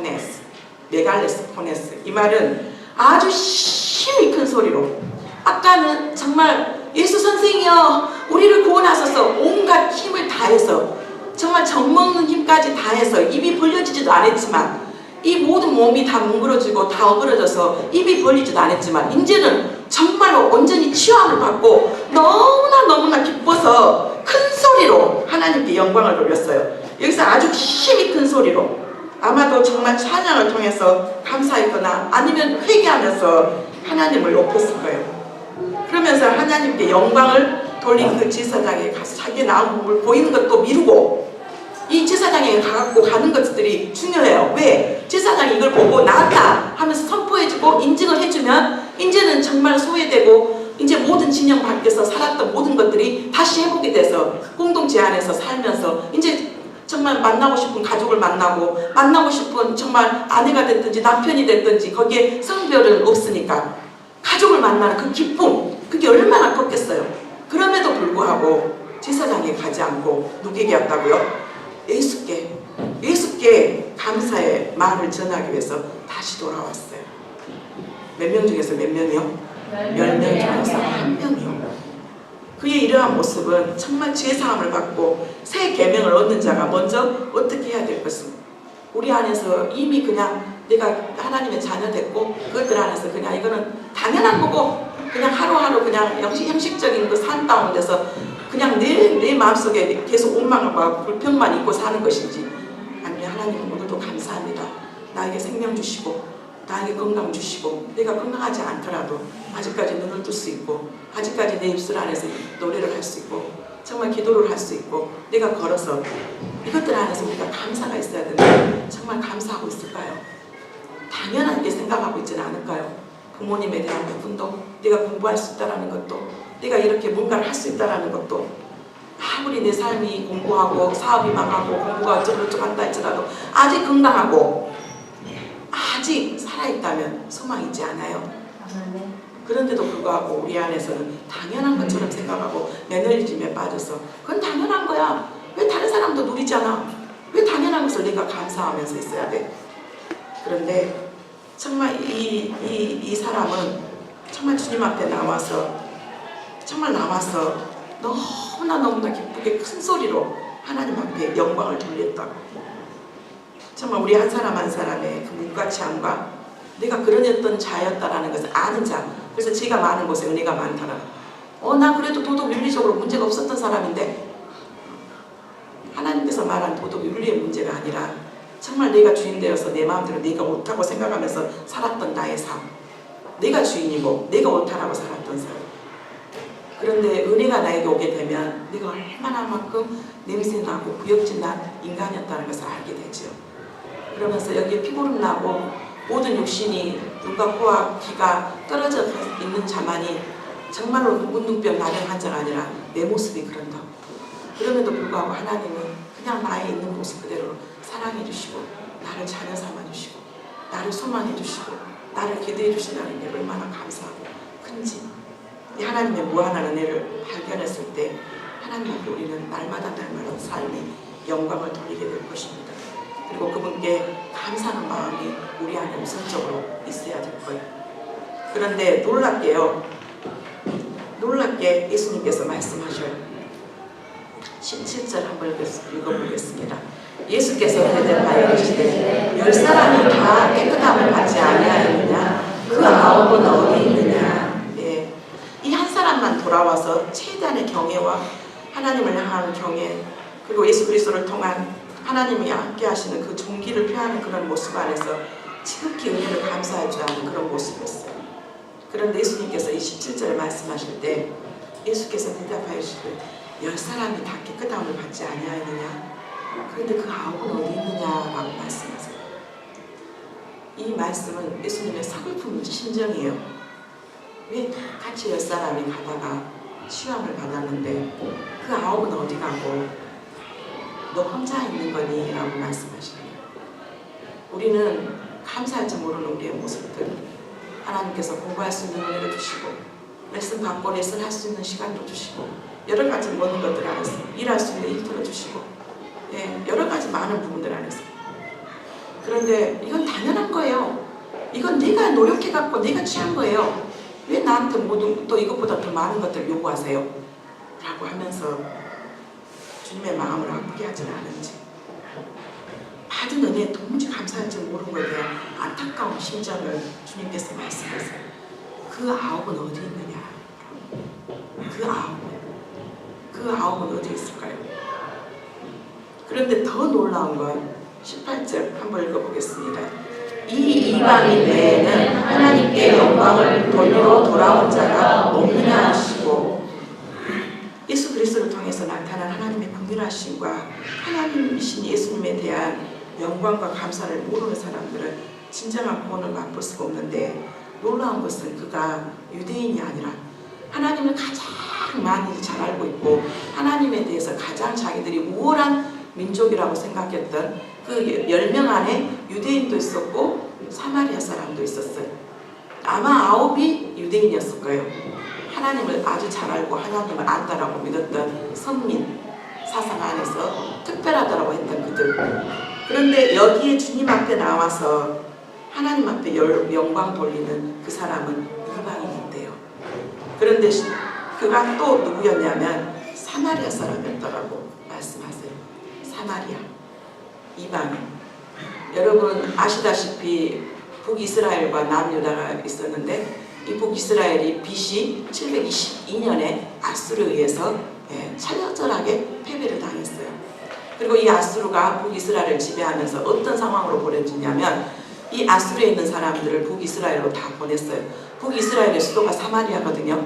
포네스. 이 말은 아주 힘이 큰 소리로, 아까는 정말 예수 선생이여 우리를 구원하소서 온갖 힘을 다해서, 정말 젖먹는 힘까지 다해서 입이 벌려지지도 않았지만, 이 모든 몸이 다 뭉그러지고 다 어그러져서 입이 벌리지도 않았지만, 이제는 정말로 온전히 치유함을 받고 너무나 기뻐서 큰 소리로 하나님께 영광을 돌렸어요. 여기서 아주 힘이 큰 소리로, 아마도 정말 찬양을 통해서 감사했거나 아니면 회개하면서 하나님을 높였을 거예요. 그러면서 하나님께 영광을 돌린 그 제사장에 가서 자기의 나은 몸을 보이는 것도 미루고, 이 제사장에 가갖고 가는 것들이 중요해요. 왜? 제사장이 이걸 보고 나았다 하면서 선포해주고 인증을 해주면 이제는 정말 소외되고, 이제 모든 진영 밖에서 살았던 모든 것들이 다시 회복이 돼서 공동체 안에서 살면서 이제 정말 만나고 싶은 가족을 만나고 싶은 정말 아내가 됐든지 남편이 됐든지 거기에 성별은 없으니까 가족을 만나는 그 기쁨, 그게 얼마나 컸겠어요. 그럼에도 불구하고 제사장에 가지 않고 누구에게 왔다고요? 예수께 감사의 말을 전하기 위해서 다시 돌아왔어요. 몇 명 중에서 몇 명이요? 10명 중에서 1명이요. 그의 이러한 모습은 정말 죄사함을 받고 새 계명을 얻는 자가 먼저 어떻게 해야 될 것은, 우리 안에서 이미 그냥 내가 하나님의 자녀 됐고 그것들 안에서 그냥 이거는 당연한 거고, 그냥 하루하루 그냥 형식적인 그 삶 가운데서 그냥 내 마음속에 계속 원망과 불평만 있고 사는 것인지, 아니면 하나님 오늘도 감사합니다. 나에게 생명 주시고 나에게 건강 주시고, 내가 건강하지 않더라도 아직까지 눈을 뜰 수 있고 아직까지 내 입술 안에서 노래를 할 수 있고 정말 기도를 할 수 있고 내가 걸어서 이것들 안에서 우리가 감사가 있어야 되는데 정말 감사하고 있을까요? 당연하게 생각하고 있지는 않을까요? 부모님에 대한 부분도, 내가 공부할 수 있다는 것도, 내가 이렇게 뭔가를 할 수 있다는 것도, 아무리 내 삶이 공부하고 사업이 망하고 공부가 어쩌고저쩌고 한다 할지라도 아직 건강하고 아직 살아있다면 소망이 있지 않아요? 그런데도 불구하고 우리 안에서는 당연한 것처럼 생각하고 매너리즘에 빠져서 그건 당연한 거야. 왜 다른 사람도 누리잖아. 왜 당연한 것을 내가 감사하면서 있어야 돼? 그런데 정말 이 사람은 정말 주님 앞에 나와서 너무나 기쁘게 큰 소리로 하나님 앞에 영광을 돌렸다고. 정말 우리 한 사람 한 사람의 그 무가치함과 내가 그런 어떤 자였다라는 것을 아는 자. 그래서 지가 많은 곳에 은혜가 많더라. 나 그래도 도덕 윤리적으로 문제가 없었던 사람인데, 하나님께서 말한 도덕 윤리의 문제가 아니라 정말 내가 주인 되어서 내 마음대로 내가 옳다고 생각하면서 살았던 나의 삶, 내가 주인이고 내가 옳다라고 살았던 삶. 그런데 은혜가 나에게 오게 되면 내가 얼마나만큼 냄새나고 구역질난 인간이었다는 것을 알게 되죠. 그러면서 여기에 피고름 나고 모든 육신이 눈과 코와 귀가 떨어져 있는 자만이 정말로 문둥병 나는 환자가 아니라 내 모습이 그런다고. 그럼에도 불구하고 하나님은 그냥 나의 있는 모습 그대로 사랑해 주시고 나를 자녀 삼아 주시고 나를 소망해 주시고 나를 기도해 주신다는 게 얼마나 감사하고 큰지, 이 하나님의 무한한 은혜를 발견했을 때 하나님 앞에 우리는 날마다 삶의 영광을 돌리게 될 것입니다. 그리고 그분께 감사하는 마음이 우리 안에 우선적으로 있어야 될 거예요. 그런데 놀랍게 예수님께서 말씀하셔요. 17절 한번 읽어보겠습니다. 예수께서 대답하여 이르시되 10사람이 다 깨끗함을 받지 아니하였느냐? 그 9은 어디 있느냐? 예. 이 한 사람만 돌아와서 최대한의 경외와 하나님을 향하는 경외, 그리고 예수 그리스도를 통한 하나님이 함께 하시는 그 존귀를 표하는 그런 모습 안에서 지극히 은혜를 감사할 줄 아는 그런 모습이었어요. 그런데 예수님께서 이 17절을 말씀하실 때 예수께서 대답하여 이르시되 10사람이 다 깨끗함을 받지 아니하였느냐? 그런데 그 9은 어디 있느냐라고 말씀하세요. 이 말씀은 예수님의 서글픈 심정이에요. 왜 같이 10사람이 가다가 치유함을 받았는데 그 9은 어디 가고 너 혼자 있는 거니? 라고 말씀하시네요. 우리는 감사할 줄 모르는 우리의 모습들, 하나님께서 공부할 수 있는 은혜를 주시고 레슨 받고 레슨 할 수 있는 시간도 주시고 여러 가지 모든 것들 안에서 일할 수 있는 일터를 주시고, 예, 여러 가지 많은 부분들 안에서. 그런데 이건 당연한 거예요. 이건 내가 노력해갖고 내가 취한 거예요. 왜 나한테 모든 또 이것보다 더 많은 것들을 요구하세요? 라고 하면서 주님의 마음을 아프게 하지는 않은지, 받은 은혜에 도무지 감사할 줄 모르는 것에 대한 안타까운 심정을 주님께서 말씀하세요. 그 아홉은 어디 있느냐? 그 아홉은 어디 있을까요? 그런데 더 놀라운 건 18절 한번 읽어보겠습니다. 이 이방인 외에는 하나님께 영광을 돌리러 돌아온 자가 없느냐 하시고, 예수 그리스도를 통해서 나타난 하나님의 긍휼하심과 하나님이신 예수님에 대한 영광과 감사를 모르는 사람들은 진정한 구원을 맛볼 수가 없는데, 놀라운 것은 그가 유대인이 아니라 하나님을 가장 많이 잘 알고 있고 하나님에 대해서 가장 자기들이 우월한 민족이라고 생각했던 그 10명 안에 유대인도 있었고 사마리아 사람도 있었어요. 아마 9이 유대인이었을 거예요. 하나님을 아주 잘 알고 하나님을 안다라고 믿었던 선민 사상 안에서 특별하다라고 했던 그들. 그런데 여기에 주님 앞에 나와서 하나님 앞에 영광 돌리는 그 사람은 이방인인데요. 그런데 그가 또 누구였냐면 사마리아 사람이었더라고 말씀하세요. 사마리아, 이방인. 여러분 아시다시피 북이스라엘과 남유다가 있었는데, 이 북이스라엘이 BC 722년에 아수르에 의해서 처절하게 패배를 당했어요. 그리고 이 아수르가 북이스라엘을 지배하면서 어떤 상황으로 보내주냐면, 이 아수르에 있는 사람들을 북이스라엘로 다 보냈어요. 북이스라엘의 수도가 사마리아거든요.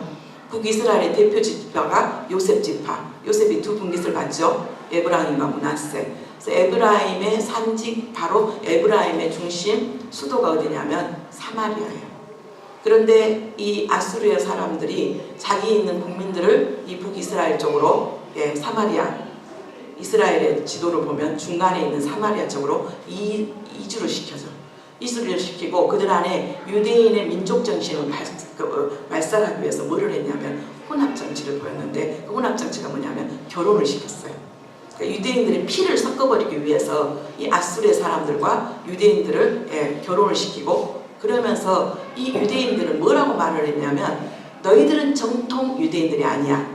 북이스라엘의 대표 지파가 요셉 지파. 요셉이 두 분깃을 받죠. 에브라임과 므낫세. 그래서 에브라임의 산지, 바로 에브라임의 중심 수도가 어디냐면 사마리아예요. 그런데 이 아수르의 사람들이 자기 있는 국민들을 이 북이스라엘 쪽으로, 사마리아, 이스라엘의 지도를 보면 중간에 있는 사마리아 쪽으로 이주를 시켜줘. 이주를 시키고 그들 안에 유대인의 민족 정신을 발산하기 위해서 뭐를 했냐면 혼합정치를 보였는데, 그 혼합정치가 뭐냐면 결혼을 시켰어요. 그러니까 유대인들의 피를 섞어버리기 위해서 이 아수르의 사람들과 유대인들을 결혼을 시키고, 그러면서 이 유대인들은 뭐라고 말을 했냐면, 너희들은 정통 유대인들이 아니야.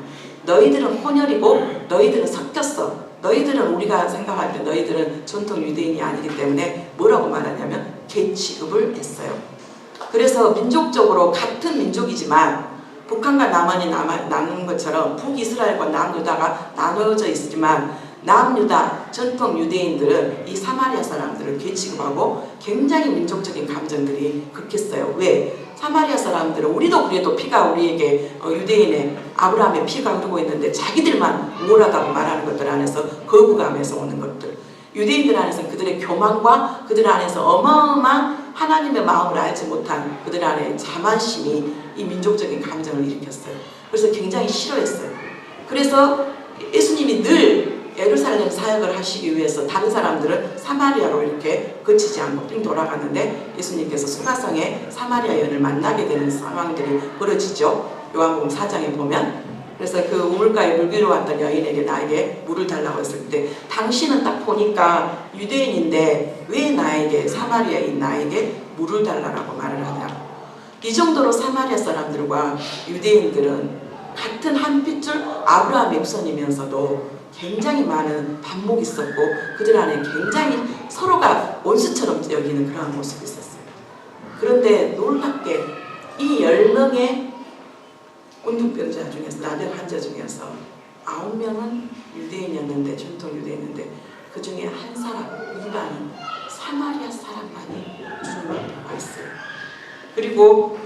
너희들은 혼혈이고 너희들은 섞였어. 너희들은 우리가 생각할 때 너희들은 전통 유대인이 아니기 때문에 뭐라고 말하냐면 계취급을 했어요. 그래서 민족적으로 같은 민족이지만 북한과 남한이 나눈 것처럼 북이스라엘과 남유다가 나눠져 있지만, 남유다 전통 유대인들은 이 사마리아 사람들을 계취급하고 굉장히 민족적인 감정들이 극했어요. 왜? 사마리아 사람들은 우리도 그래도 피가 우리에게 유대인의 아브라함의 피가 흐르고 있는데 자기들만 우월하다고 말하는 것들 안에서 거부감에서 오는 것들, 유대인들 안에서 그들의 교만과 그들 안에서 어마어마한 하나님의 마음을 알지 못한 그들 안에 자만심이 이 민족적인 감정을 일으켰어요. 그래서 굉장히 싫어했어요. 그래서 예수님이 늘 예루살렘 사역을 하시기 위해서 다른 사람들은 사마리아로 이렇게 거치지 않고 빙 돌아갔는데, 예수님께서 수가성에 사마리아 여인을 만나게 되는 상황들이 벌어지죠. 요한복음 4장에 보면. 그래서 그 우물가에 물 기르러 왔던 여인에게 나에게 물을 달라고 했을 때, 당신은 딱 보니까 유대인인데 왜 나에게, 사마리아인 나에게 물을 달라고 말을 하냐고. 이 정도로 사마리아 사람들과 유대인들은 같은 한 핏줄 아브라함의 후손이면서도 굉장히 많은 반목이 있었고 그들 안에 굉장히 서로가 원수처럼 여기는 그런 모습이 있었어요. 그런데 놀랍게 이 10명의 운동병자 중에서, 나병 환자 중에서 9명은 유대인이었는데, 전통 유대인인데 그 중에 한 사람, 이방인 사마리아 사람만이 주님 앞에 와 있어요. 그리고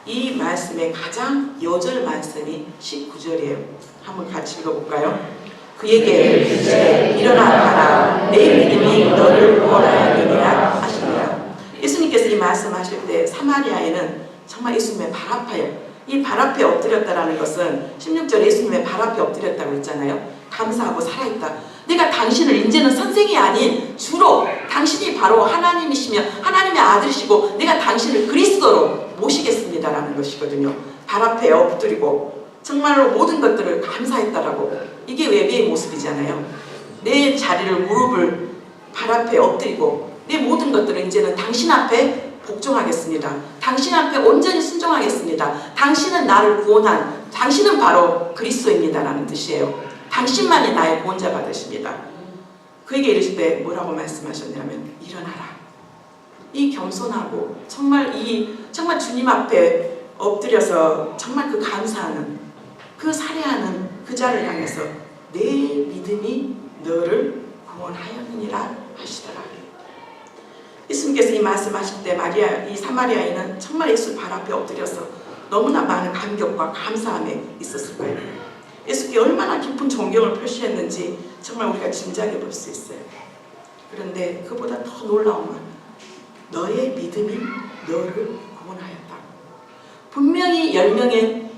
이 말씀의 가장 여절 말씀이 19절이에요. 한번 같이 읽어볼까요? 그에게 이제 일어나 가라, 내 믿음이 너를 구원하였느니라 하시니라. 예수님께서 이 말씀하실 때 사마리아에는 정말 예수님의 발 앞에, 이 발 앞에 엎드렸다라는 것은 16절에 예수님의 발 앞에 엎드렸다고 했잖아요. 감사하고 살아있다. 내가 당신을 이제는 선생이 아닌 주로 당신이 바로 하나님이시며 하나님의 아들이시고 내가 당신을 그리스도로 모시겠습니다라는 것이거든요. 발 앞에 엎드리고 정말로 모든 것들을 감사했다라고. 이게 예배의 모습이잖아요. 내 자리를, 무릎을 발 앞에 엎드리고 내 모든 것들을 이제는 당신 앞에 복종하겠습니다. 당신 앞에 온전히 순종하겠습니다. 당신은 나를 구원한, 당신은 바로 그리스도입니다 라는 뜻이에요. 당신만이 나의 구원자가 되십니다. 그에게 이르실 때 뭐라고 말씀하셨냐면 일어나라. 이 겸손하고 정말 주님 앞에 엎드려서 정말 그 감사하는, 그 살해하는 그 자를 향해서 내 믿음이 너를 구원하였느니라 하시더라. 예수님께서 이 말씀하실 때 이 사마리아인은 정말 예수 발 앞에 엎드려서 너무나 많은 감격과 감사함에 있었을 거예요. 예수께 얼마나 깊은 존경을 표시했는지 정말 우리가 짐작해 볼 수 있어요. 그런데 그보다 더 놀라운 건 너의 믿음이 너를 구원하였다. 분명히 10명의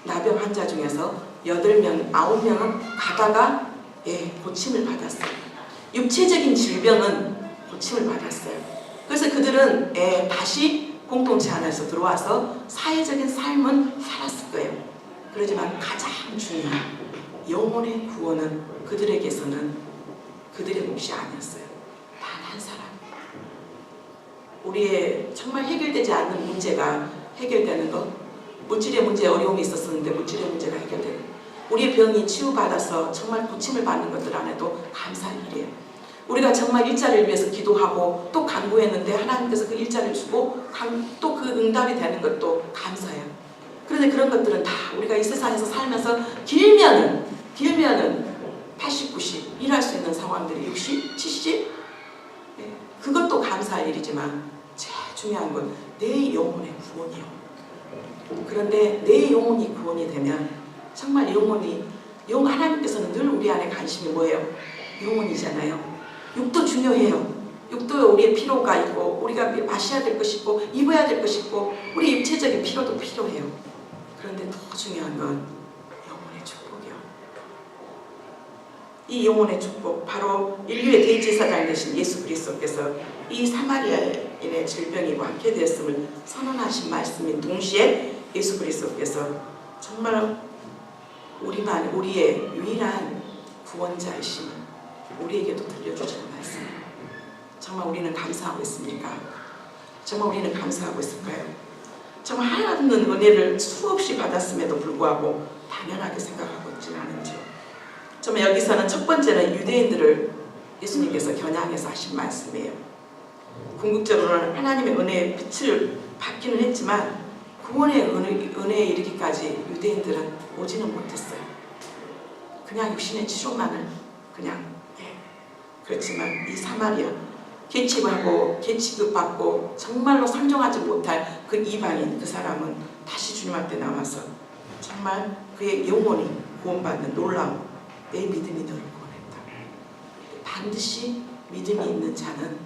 나병 환자 중에서 8명, 9명은 가다가 고침을 받았어요. 육체적인 질병은 고침을 받았어요. 그래서 그들은 다시 공동체 안에서 들어와서 사회적인 삶은 살았을 거예요. 그렇지만 가장 중요한 영혼의 구원은 그들에게서는 그들의 몫이 아니었어요. 단 한 사람. 우리의 정말 해결되지 않는 문제가 해결되는 것, 물질의 문제에 어려움이 있었는데 물질의 문제가 해결되고, 우리의 병이 치유받아서 정말 고침을 받는 것들 안에도 감사한 일이에요. 우리가 정말 일자리를 위해서 기도하고 또 간구했는데 하나님께서 그 일자리를 주고 또 그 응답이 되는 것도 감사해요. 그런데 그런 것들은 다 우리가 이 세상에서 살면서 길면은 80, 90 일할 수 있는 상황들이 60, 70 그것도 감사할 일이지만 제일 중요한 건 내 영혼의 구원이요. 그런데 내 영혼이 구원이 되면 정말 하나님께서는 늘 우리 안에 관심이 뭐예요? 영혼이잖아요. 육도 중요해요. 육도 우리의 필요가 있고 우리가 마셔야 될 것이 있고 입어야 될 것이 있고 우리 육체적인 필요도 필요해요. 그런데 더 중요한 건 영혼의 축복이요. 이 영혼의 축복, 바로 인류의 대제사장 되신 예수 그리스도께서 이 사마리아인의 질병이와 함께 되었음을 선언하신 말씀인 동시에 예수 그리스도께서 정말 우리의 유일한 구원자이심을 우리에게도 들려주시는 말씀. 정말 우리는 감사하고 있습니까? 정말 우리는 감사하고 있을까요? 정말 하나님은 은혜를 수없이 받았음에도 불구하고 당연하게 생각하고 있지는 않은지요. 정말 여기서는 첫 번째는 유대인들을 예수님께서 겨냥해서 하신 말씀이에요. 궁극적으로는 하나님의 은혜의 빛을 받기는 했지만 구원의 은혜에 이르기까지 유대인들은 오지는 못했어요. 그냥 육신의 치료만을 그렇지만 이 사마리아 계치급받고 정말로 상종하지 못할 그 이방인, 그 사람은 다시 주님 앞에 나와서 정말 그의 영혼이 구원받는 놀라운 내 믿음이 너를 구원했다. 반드시 믿음이 있는 자는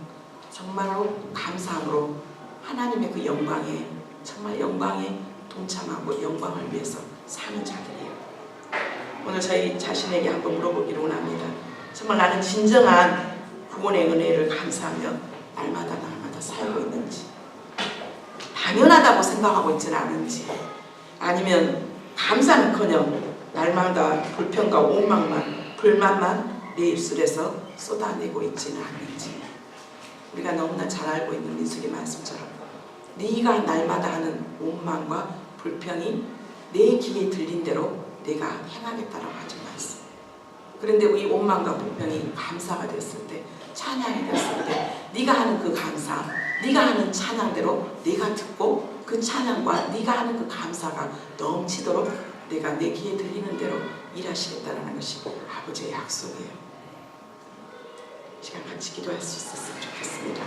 정말로 감사함으로 하나님의 그 영광에 정말 영광에 동참하고 영광을 위해서 사는 자들이에요. 오늘 저희 자신에게 한번 물어보기를 원합니다. 정말 나는 진정한 구원의 은혜를 감사하며 날마다 살고 있는지, 당연하다고 생각하고 있지는 않은지, 아니면 감사는커녕 날마다 불평과 원망만, 불만만 내 입술에서 쏟아내고 있지는 않는지. 우리가 너무나 잘 알고 있는 민수기 말씀처럼 네가 날마다 하는 원망과 불평이 내 귀에 들린 대로 내가 행하겠다라고 하지 말씀. 그런데 이 원망과 불평이 감사가 됐을 때, 찬양이 됐을 때 네가 하는 그 감사, 네가 하는 찬양대로 내가 듣고 그 찬양과 네가 하는 그 감사가 넘치도록 내가 내 귀에 들리는 대로 일하시겠다는 것이 아버지의 약속이에요. 시간 같이 기도할 수 있었으면 좋겠습니다.